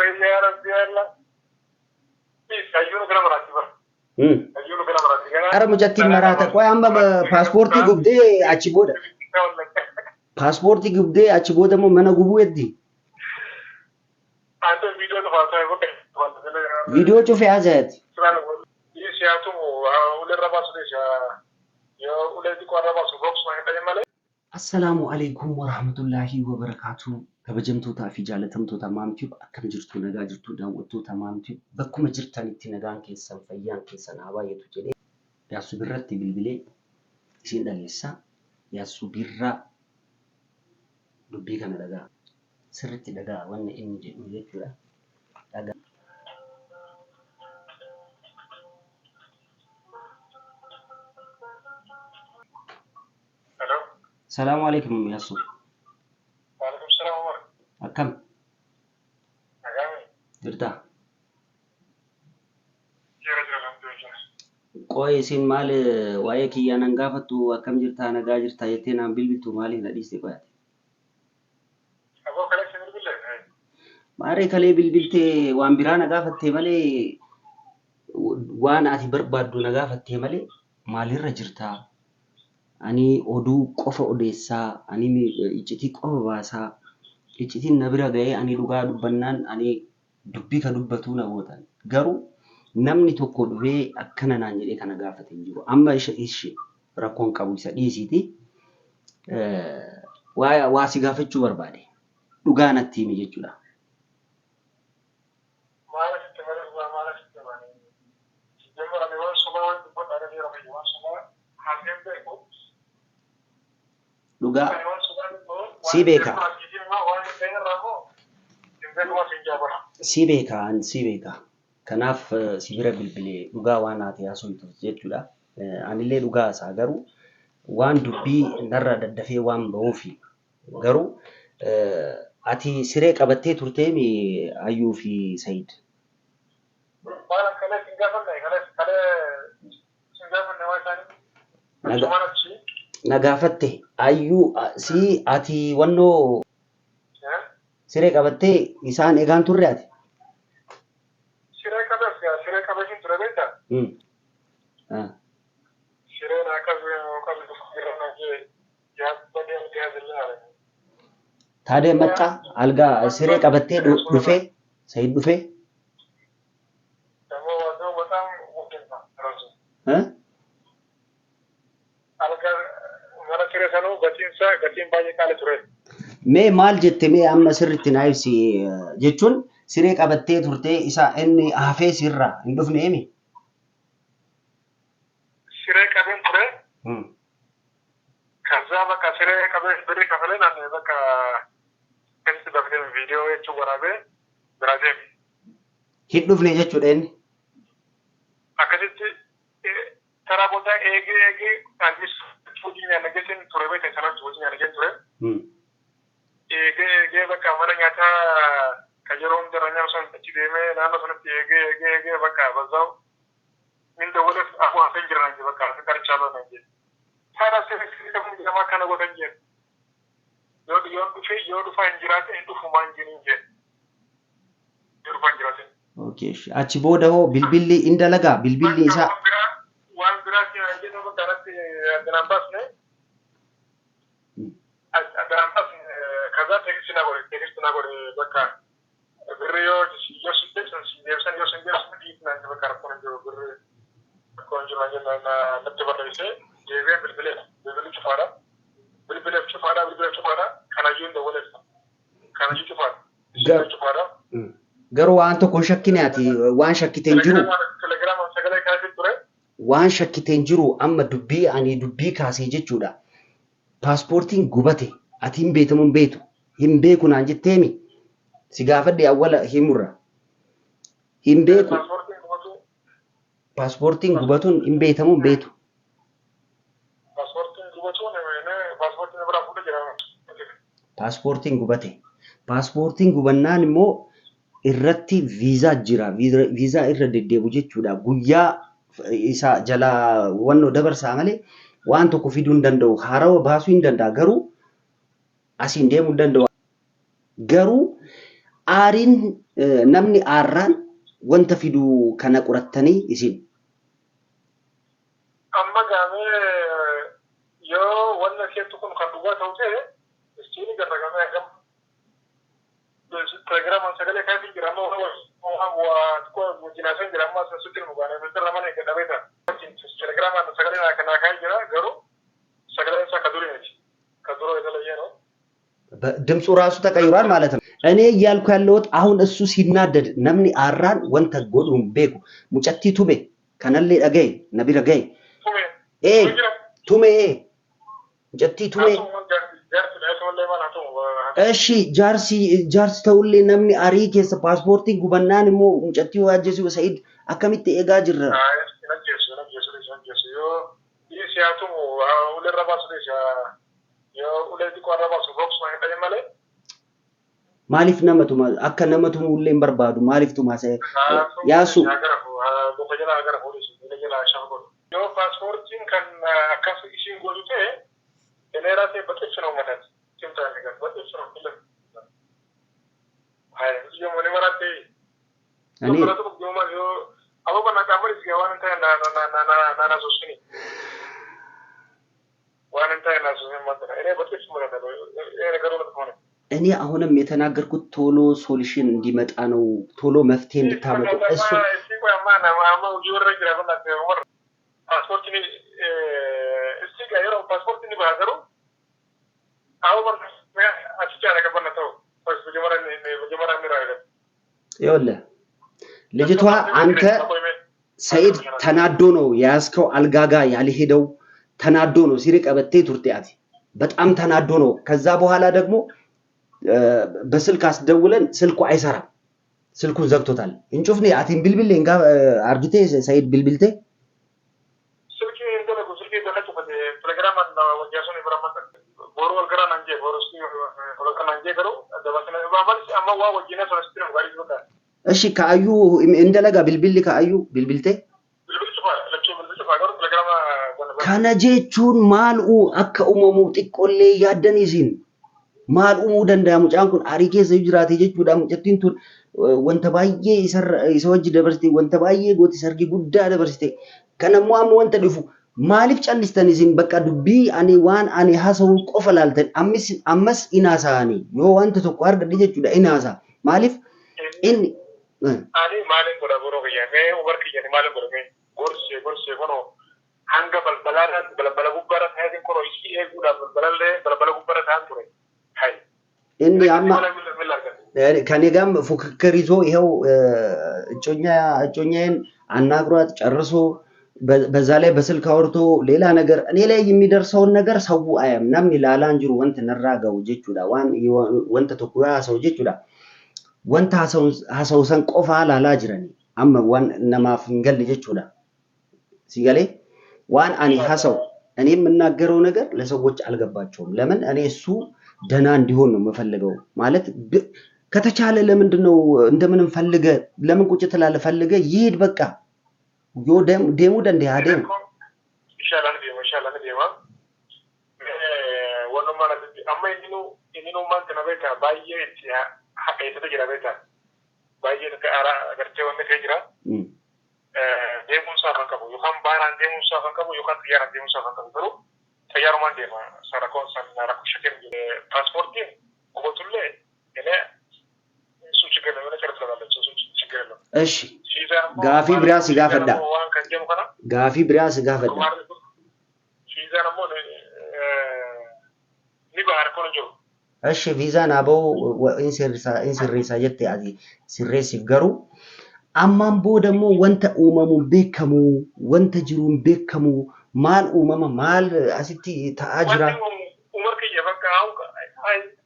يا ربي الله سيجون كلام راتبه سيجون كلام راتبه أرى مجتين مراتك وأما باسبورتي قبضي أشيبودا باسبورتي قبضي أشيبودا مو منا قبو يدي أنت فيديو تفاصيل فيديو شوفي عزاد يسياتو ولا رباس ليش يا ولا دي كوارا باس بوكس ما يتكلم عليه السلام عليكم ورحمة الله وبركاته kabajamtoota fi jaalatamtoota maamtiif akkam jirtu nagaa jirtu daawwattoota maamtiif bakkuma jirtanitti nagaan keessan fayyaan keessan haa baay'atu jedhee Yaasu birratti bilbilee isin dhageessa Yaasu birraa dubbii kana dhagaa sirriitti dhagaa wanni inni jedhu jechuudha dhagaa Hello Salaamu alaikum Yaasu Akkam jirta Qoy isin maal waa'ee kiyyaa nan gaafattu akkam jirta nagaa jirta jettee naan bilbiltu maaliif na dhiiste qoyate Maaree kalee bilbiltee waan biraa na gaafattee malee waan ati barbaaddu na gaafattee malee maalirra jirta ani oduu qofa odeessaa ani iccitii qofa baasaa iccitiin na bira ga'ee ani dhugaa dubbannaan ani dubbii ka dubbatu na gootan garuu namni tokko dhufee akkana naan jedhee kana gaafate hin jiru amma ishee rakkoon qabu isa dhiisiti waa si gaafachuu barbaade dhugaa natti himi jechuudha dhugaa si beeka si beeka kanaaf si bira bilbilee dhugaa waan ati haasoftu jechuudha anillee dhugaa isaa garuu waan dubbii narra daddafee waan ba'uufi garuu ati siree qabattee turteemi Ayyuu fi Sayid na gaafatte Ayyuu si ati wannoo siree qabattee isaan eegaan turre ati siree qabatin ture beektaa siree naa qabu jirana jee yaabbatee algaa taadee maccaa algaa siree qabattee dhufee Sayid dhufee ደግሞ ዋጋው በጣም ውድ ነው ራሱ algaa mana siree sanuu gatiin baay'ee qaali ture mee maal jette mee amma sirriitti naa ibsi jechuun siree qabattee turtee isa inni hafee sirra hin dhufneemi siree qabeen ture kaza bakka siree qabeen birri kafaleen ani bakka keessi baftee viidiyoo jechuu waraabee biraa deemi hin dhufne jechuudha inni akkasitti taraa booda eegee anis hojii nyaannageetiin ture beekte sanatti hojii nyaannageen ture eegee bakka mana nyaataa kan yeroo hundarra nyaatu san achi deemee naannoo sanatti eegee bakka bazaa'u min dawwaleef afuu hafeen jira naan jee bakka hafeen qarchaaloo naan jee taara sirrii qabuun jedhamaa kana godhan jeen yoo dhufaa hin jiraate hin dhufumaa hin jirin jeen yoo dhufaa hin jiraate. Okay, achi booda hoo bilbilli in dalagaa bilbilli isaa waan biraa jedhamu bakka irratti addanaan baasne addanaan baasne kaza teekistii naa godhe bakka birri yoo deebisan yoo sin deebisan dhiibnaan bakka rakkoon jiru birri rakkoon jiru natti barreessee deebi'ee bilbilee cufaadha bilbileef cufaadha kanayyuu hin dawwaleessa kanayyuu cufaadha garuu waan tokko shakkine ati waan shakkiteen jiru waan shakkiteen jiru amma dubbii kaasee jechuudha paaspoortiin gubate ati hin beekamu hin beeku naan jetteemi si gaafadhe awwala himurra hin beeku paaspoortiin gubatuun hin beekamu hin beeku paaspoortiin gubate paaspoortiin gubannaan immoo irratti viizaa jira viizaa irra deddeebu jechuudha guyyaa isa jala wannoo dabarsaa malee waan tokko fiduu hin danda'u haarawa baasuu hin danda'a garuu asiin deemuu hin danda'u garuu Aariin namni aarraan wanta fiduu kana qorattanii isin. Amma gaamee yoo wanna keetu kun kan dhugaa ta'u ta'e istiini garragamee agam telegiraama sagalee kaatiin jira amma waa jinaasan jira amma sun sutti nu baane ministeera mana eeggadha beeta telegiraama sagalee kanaa kaa jira garuu sagalee isaa kaduriiti kaduroo የተለየ ነው ድምፁ ራሱ ተቀይሯል ማለት ነው። እኔ እያልኩ ያለሁት አሁን እሱ ሲናደድ ነምኒ አራን ወንተ ጎዱን ቤኩ ሙጨቲ ቱቤ ከነሌ ደገይ ነቢ ደገይ ቱሜ ሙጨቲ ቱሜ እሺ ጃርሲ ተውሌ ነምኒ አሪ ኬሰ ፓስፖርቲ ጉበናን ሞ ሙጨቲ ዋጀሲ ወሰይድ አከሚት ኤጋ ጅራ ማሊፍ ነመቱ አከ ነመቱ ሙሌን በርባዱ ማሊፍ ቱ ማሰ ያሱ yo pasportin kan akasu isin godute enerate batechno matat cinta dengan batechno bilang hai yo mone marate ani beratu goma yo apa kana kamar gawan ta na susini ዋንንታ ያላሱ ማለት ነው እኔ በጥቅስ ማለት ነው ይሄ ነገር ነው ማለት እኔ አሁንም የተናገርኩት ቶሎ ሶሉሽን እንዲመጣ ነው ቶሎ መፍትሄ እንድታመጡ እሱ ፓስፖርት ni እስቲ ጋር ፓስፖርት ni ባገሩ አሁን አትቻለ ከበነተው በጀመራ ምራይደ ይኸውልህ ልጅቷ አንተ ሰይድ ተናዶ ነው ያስከው አልጋጋ ያልሄደው ተናዶ ነው ሲርቀ በቴ ቱርቲያቲ በጣም ተናዶ ነው ከዛ በኋላ ደግሞ በስልክ አስደውለን ስልኩ አይሰራም ስልኩን ዘግቶታል እንጩፍኔ አቲን ቢልቢል እንጋ አርጅቴ ሰይድ ቢልቢልቴ ስልኬ እንደለጎ ስልኬ ደለቱ ቴሌግራም እና ወጃሶን ይብራማት ቦሮ ወልከራን አንጄ ቦሮስቲ ወልከራን አንጄ ገሩ ደባሰነ ባባል አማዋ ወጂና ሰለስቲን ጋር ይወጣ እሺ ካዩ እንደለጋ ቢልቢል ካዩ ቢልቢልቴ kana jechuun maal'u akka uumamu xiqqollee yaaddan isin maal uumuu danda'a mucaan kun aarii keessa jiraate jechuudha mucattiin tun wanta baay'ee isa wajji dabarsite wanta baay'ee gooti sargi guddaa dabarsite kanammoo amma wanta dhufu maaliif callistan isin bakka dubbii ani waan ani haasa'u qofa laaltan ammas inaasaani yoo wanta tokko argadhe jechuudha inaasa maaliif inni ani maalin godha boroo kiyyaamee ubarkiyyani maalin godhame gorsee kono hanga balbala gubbara taa'ee kono ishii eeguudhaaf balbala gubbara taa'an ture hay inni amma ከኔ ጋርም ፉክክር ይዞ ይሄው እጮኛዬን አናግሯት ጨርሶ በዛ ላይ በስልክ አውርቶ ሌላ ነገር እኔ ላይ የሚደርሰውን ነገር ሰው አያምናም ይላል አንጅሩ ወንት ነራጋው ጀቹዳ ወንት ተኩያ ሰው ጀቹዳ ወንት ሀሰው ሰን ቆፋ ላላ ጅረኒ አማ ዋን ነማፍ እንገል ጀቹዳ ሲገሌ ዋን አኒ ሀሰው እኔ የምናገረው ነገር ለሰዎች አልገባቸውም ለምን እኔ እሱ ደና እንዲሆን ነው መፈልገው ማለት ከተቻለ ለምንድነው እንደምንም ፈልገ ለምን ቁጭ ተላለ ፈልገ ይሄድ በቃ ዮ ደሙ ደንደ ያደም ኢንሻአላህ ዲማ ወኖ ማለት አማ ኢኒኑ ማን ከነበታ ባየ ያ ሀቀይተ ተጅራበታ ባየ ተአራ ገርቴ ወንደ ከጅራ deemuun isaa kan qabu yookaan baaraan deemuun isaa kan qabu yookaan xiyyaaraan deemuun isaa kan qabu garuu xiyyaarummaan deema sarakoon san rakkoo shakkeen paaspoortiin qubatuullee ele sun ችግር ነው መጨረሻ ትላለች sun ችግር ነው እሺ ጋፊ ብራስ ጋፈዳ waan kan deemu kana ጋፊ ብራስ ጋፈዳ ቪዛ ነው ni baar kono jiru እሺ ቪዛን አበው ኢንሲሪሳ ጀቴ አዚ ሲሬሲፍ ገሩ amman boodammo wanta uumamuun beekamu wanta jiruun beekamu maal uumama maal asitti ta'aa jira umar kiyya bakka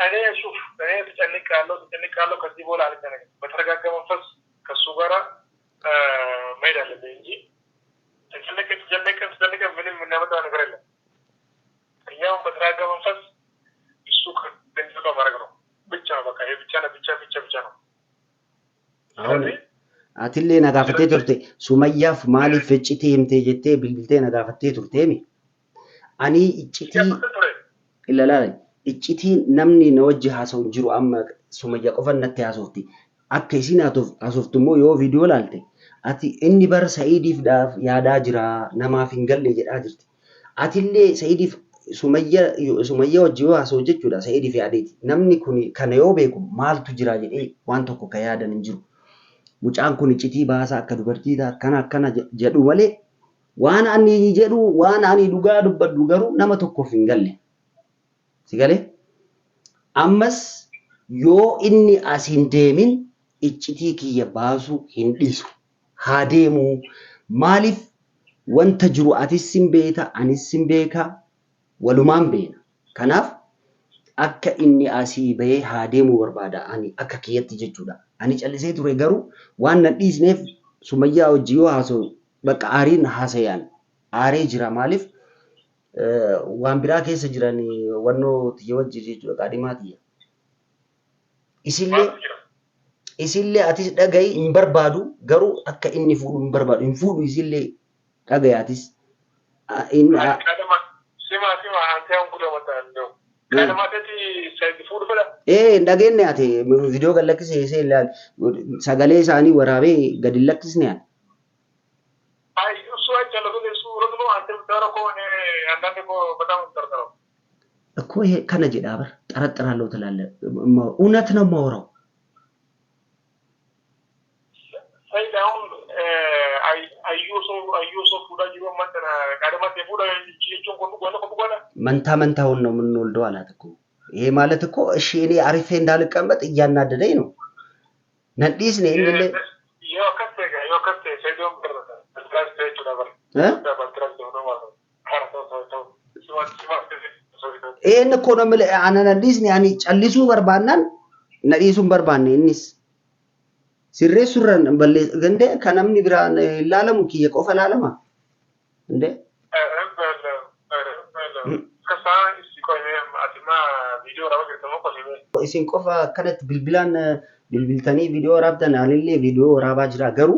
ane shuf ane tጨንቃለሁ ከዚህ በኋላ አልተነገ በተረጋጋ መንፈስ ከሱ ጋራ መሄድ አለብኝ እንጂ ተጨነቀ ምንም እናመጣው ነገር የለም እኛው በተረጋጋ መንፈስ እሱ ከንተው ማድረግ ነው ብቻ በቃ ይሄ ብቻ ነው አሁን አትሌ ነጋፈቴ ቱርቴ ሱመያፍ ማሊፍ ፍጭቲ ህምቴ ጀቴ ቢልቢልቴ ነጋፈቴ ቱርቴሚ አኒ እጭቲ ኢላላ iccitiin namni na wajji haasa'u jiru amma Sumayyaa qofa natti haasofti. Akka isin haasoftu immoo yoo viidiyoo laalte ati inni bara Sa'iidiif yaadaa jira namaaf hin galle jedhaa jirti. Atillee Sa'iidiif Sumayyaa wajji yoo haasa'u jechuudha Sa'iidiif yaadeeti. Namni kun kana yoo beeku maaltu jira jedhee waan tokko kan yaadan hin jiru. Mucaan kun iccitii baasaa akka dubartii akkana jedhu malee waan ani jedhu waan ani dhugaa dubbadhu garuu nama tokkoof hin galle. Si galee? Ammas yoo inni as hin deemin iccitii kiyya baasuu hin dhiisu. Haa deemu. Maaliif wanta jiru atis hin beekta anis hin beeka walumaan beena. Kanaaf akka inni asii bahee haa deemuu barbaada ani akka kiyyatti jechuudha. Ani callisee ture garuu waan nan dhiisneef Sumayyaa wajji yoo haasa'u bakka aariin haasa'an aaree jira maaliif waan biraa keessa jiran wannoo tiyya wajji jechuudha qaadhimaa tiyya. Isillee atis dhaga'i hin barbaadu garuu akka inni fuudhu hin barbaadu hin fuudhu isillee dhaga'i atis. Sima anti an kuda mata ndo. Kana matati sai fuudhu fala. Dhageenye ate viidiyoo gad lakkisee isee ilaali sagalee isaanii waraabee gadi lakkisne ati. እኮ ይሄ ከነጀ ዳበር ጠረጥራለሁ ትላለህ እውነት ነው የማወራው ሰይዳውን አዩሶ ፉዳ ጅሮ ማንተና ካደማት ፉዳ ይቺቹን ቆንቆ መንታውን ነው የምንወልደው አላት እኮ ይሄ ማለት እኮ እሺ እኔ አሪፌ እንዳልቀመጥ እያናደደኝ ነው ነዲስ ነው እንዴ ዮከተ ሰይዶም ተረታ ትራንስ ተይቹ ነበር ይሄን እኮ ነው ማለት አናናዲስ ነው ያኒ ጨልሱ በርባናን ነዲሱን በርባን እንስ ሲሬሱረን በለ ገንደ ከነምኒ ብራን ላለሙ ኪየ ቆፈላለማ እንዴ ከሳ ሲቆይ አትማ ቪዲዮ ራው ከተሞ ቆሲበ ኢሲን ቆፋ ከነት ቢልቢላን ቢልቢልተኒ ቪዲዮ ራብተን አለሌ ቪዲዮ ራባ ጅራ ገሩ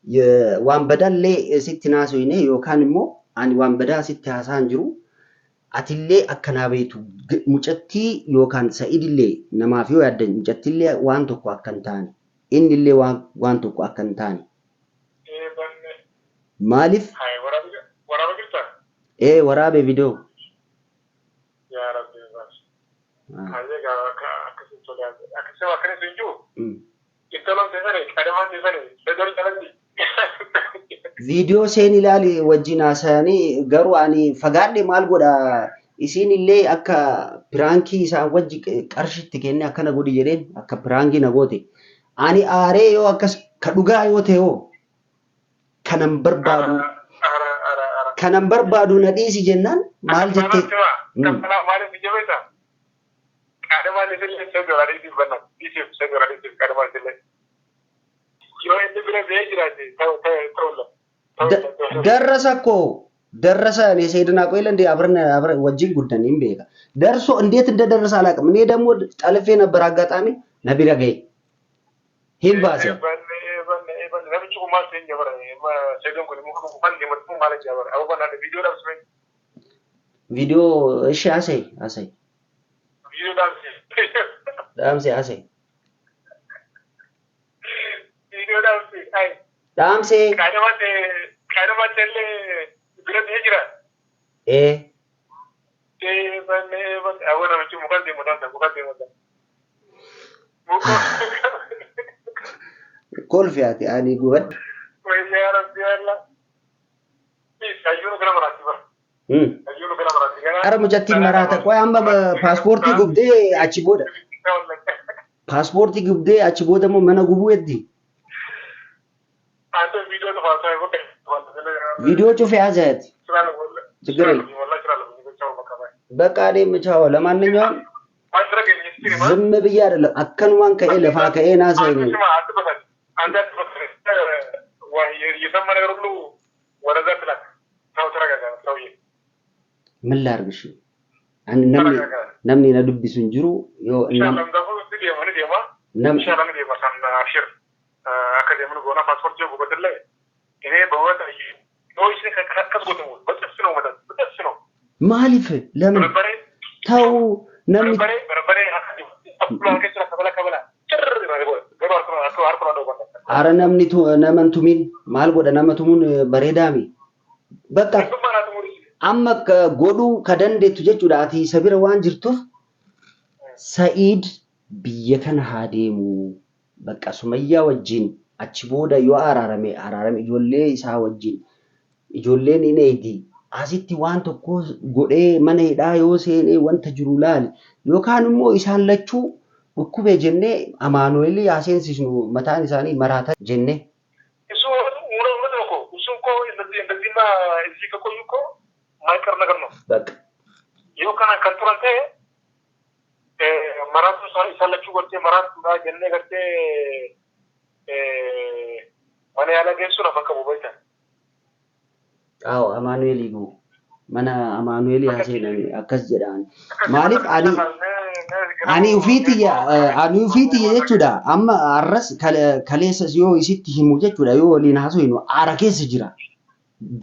የዋንበዳሌ ሲትናሶ ይኔ ዮካንሞ አን ዋንበዳ ሲታሳን ጅሩ atillee akkana beetu mucatti yookaan Sa'iidillee namaaf yoo yaaddan mucattillee waan tokko akkan taane innillee waan tokko akkan taane maaliif waraaba jirta waraabe viidiyoo yaa rabbi bas hayyega akkasin tola akkasin akkana sinju itolon tesare kadaman tesare sedor talandi video seen ilaali wajjin haasa'anii garuu ani fagaadhe maal godha isinillee akka piraankii isaan wajji qarshitti kenne akkana godhi jedheen akka piraankii na goote ani aaree yoo akkas ka dhugaa yoo ta'e kanan barbaadu na dhiisi jennaan maal jettee maaliif jabeta kadama illee segorari dibanna isif segorari kadama illee yoo inni bira bee jiraate ta'ulla ደረሰ እኔ ሰይድና ቆይለ እንደ አብረን ወጅን ጉደን ይምበካ ደርሶ እንዴት እንደደረሰ አላውቅም እኔ ደግሞ ጠልፌ ነበር አጋጣሚ ነቢራ ገይ ሂልባሰ ነብቹ ማለት ጀበረ ሰይድን ቆይ ሙከ ሙፋን ጀመርቱ ማለት ጀበረ አውባና ቪዲዮ ቪዲዮ እሺ አሰይ ቪዲዮ ዳምሴ አሰይ ቪዲዮ ዳምሴ ካደማተለ ብረት ሄጅራ አወራ ምቹ ሙካን ደሞታ ኮልፊያት ያኒ ጉበድ ወይ ያ ረቢ ያላ አረ ሙጀቲ መራተ ቆይ አማ ፓስፖርት ጉብዴ አቺ ቦደ ሞ መነ ጉቡ እዲ አንተ ቪዲዮ ተፋሳይ ወደ ቪዲዮ ጩፍ ያዘት ችግር የለም በቃ ደም ቻው ለማንኛውም ዝም ብዬ አይደለም አከንዋን ከኤለፋ ከኤና ሳይነ አንተ ወይ የሰማ ነገር ሁሉ ወደዛ ትላክ ታው ተረጋጋ ሰውዬ ምን ላርግሽ አን ነምኒ ነድብሱን ጅሩ ዮ እናም ኢንሻአላህ ነው ማሳና አሽር አካዴሚኑ ጎና ፓስፖርት ጀቡ በተለ እኔ በወጣ ኖይስ ከከከስ ጎተሙ በጥስ ነው ማሊፍ ለምን ታው namni Barbaree akka jira kabala kabala. Cirri garuu harkuna dhoo godha. ara namni naman tumin maal godha nama tumuun bareedaami. Bakka Dhugummaa naa tumuu dhisi. amma godhuu ka dandeettu jechuudha ati isa bira waan jirtuuf Sa'iid biyya kana haa deemu. Bakka Sumayyaa wajjin achi booda yoo araarame ijoollee isaa wajjin ijoolleen inni eegi asitti waan tokko godhee mana hidhaa yoo seenee wanta jiru laali yookaan immoo isaan lachuu dhukkubee jennee Amaanu'eelii haa seensisnu mataan isaanii maraata jennee. Isu uummata ko isu ko እንደዚህ እዚህ ከቆዩ እኮ ማይቀር ነገር ነው። Bakka yoo kana kan turan ta'e maraatu isaanlachuu godhee maraatuudha jennee gartee mana yaala geessuudhaaf akka bobeessan. Awo Amaanu'eelii buu mana Amaanu'eelii haa seenan akkas jedhaan. Maaliif ani ufiitiyya jechuudha amma arras kaleessa yoo isitti himu jechuudha yoo waliin haasofnu aara keessa jira.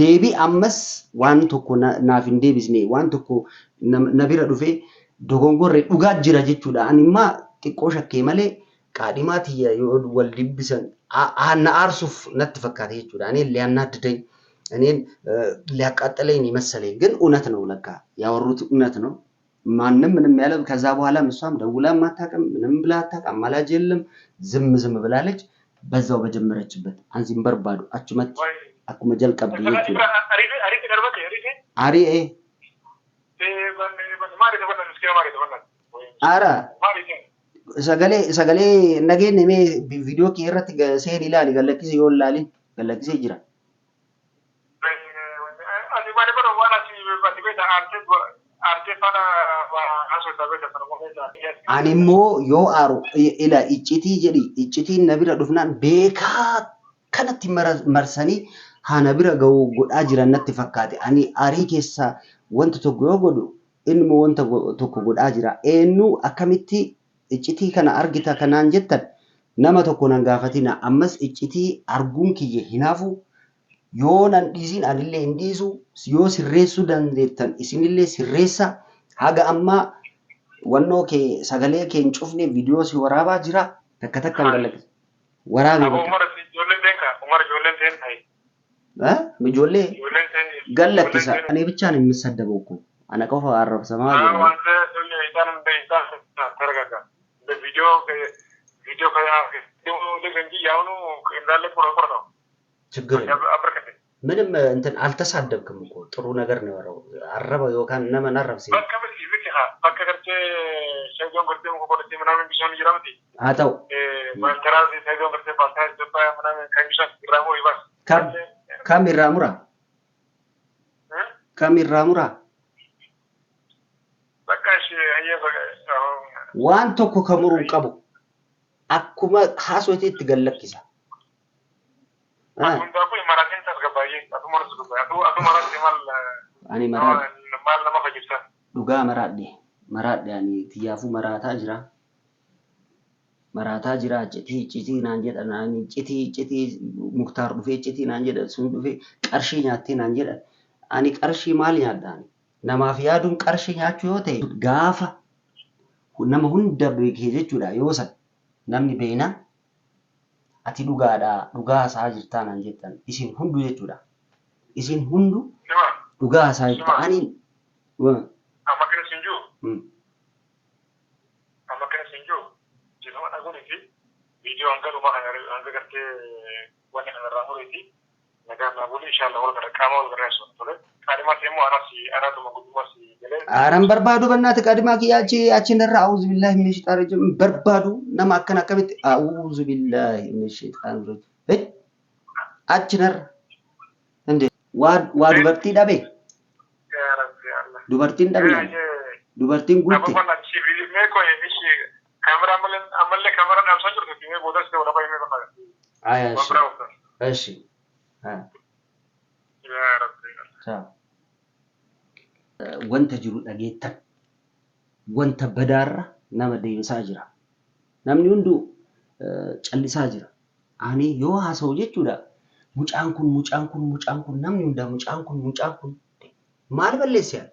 Deebii ammas waan tokko naaf hin deebisne waan tokko na bira dhufee dogongorre dhugaa jira jechuudha. Ani immoo xiqqoo shakkee malee qaadhimaa tiyya yoo wal dibbisan na aarsuuf natti fakkaate jechuudha. Ani liyaannaa diday እኔን ሊያቃጥለኝ ነው መሰለኝ ግን እውነት ነው ለካ ያወሩት እውነት ነው ማንንም ምንም ያለ ከዛ በኋላ እሷም ደውላ ማታቀም ምንም ብላ አታቀም አማላጅ የለም ዝም ብላለች በዛው በጀመረችበት አንዚም በርባዱ አችመት አኩመ ጀልቀብ ይችላል አሪ አራ ሰገሌ ነገን እኔ ቪዲዮ ከየረት ሰሄድ ይላል ገለክሲ ይወላል ገለክሲ ይጅራ ani immoo yoo aaru ila iccitii jedhi iccitiin na bira dhufnaan beekaa kanatti marsanii haa na bira ga'u godhaa jiran natti fakkaate ani aarii keessaa wanta tokko yoo godhu inni wanta tokko godhaa jira eenyu akkamitti iccitii kana argita kanaan jettan nama tokko nan gaafatina ammas iccitii arguun kiyye hinaafu yoo nan dhiisin anillee hin dhiisu yoo sirreessuu dandeettan isinillee sirreessa haga amma wannoo kee sagalee kee hin cufne viidiyoo si waraabaa jira takka takkaan galakkisa waraabee ijoollee galakkisa ani bichaan hin misaddabu እኮ ana qofa arrabsamaa ችግር ምንም እንትን አልተሳደብክም እኮ ጥሩ ነገር ነው ያወራው አረበው ይወካን ነመን አረብሲ አታው ካሚራሙራ ዋን tokko kamuru qabu akkuma haasoteetti galakkisa ani dhugaa maraadhe ani tiyyaafu maraataa jira citii naan jedhan ani citii muktaar dhufee citii naan jedhan sun dhufee qarshii nyaattee naan jedhan ani qarshii maal nyaadhaan namaaf yaaduun qarshii nyaachuu yoo ta'e gaafa nama hunda beekee jechuudha yoo san namni beena ati dhugaa isaa jirtaa naan jettan isin hundu jechuudha isin hundu dhugaa isaa jirta ani amma kana sinjuu jedhama dhaguuniti viidiyoo hanga gartee wanni kanarraa muriiti nagaan naa buli inshallah wal gara qaama wal gara yaasuun tole qaadhimaa seemmoo araatuma guddummaa si galee aran barbaadu bannaati qaadhimaa kiyyaa achinirra a'uuzu billahi min shaitaan rajim barbaadu nama akkana akkamitti a'uuzu billahi min shaitaan rajim achinirra inde waa dubartii dhabe dubartiin dhabne dubartiin guutte እሺ wanta jiru dhageettan wanta badaarra nama deebisaa jira namni hundu callisaa jira ani yoo haasa'u jechuudha mucaan kun namni hunda mucaan kun maal balleessaa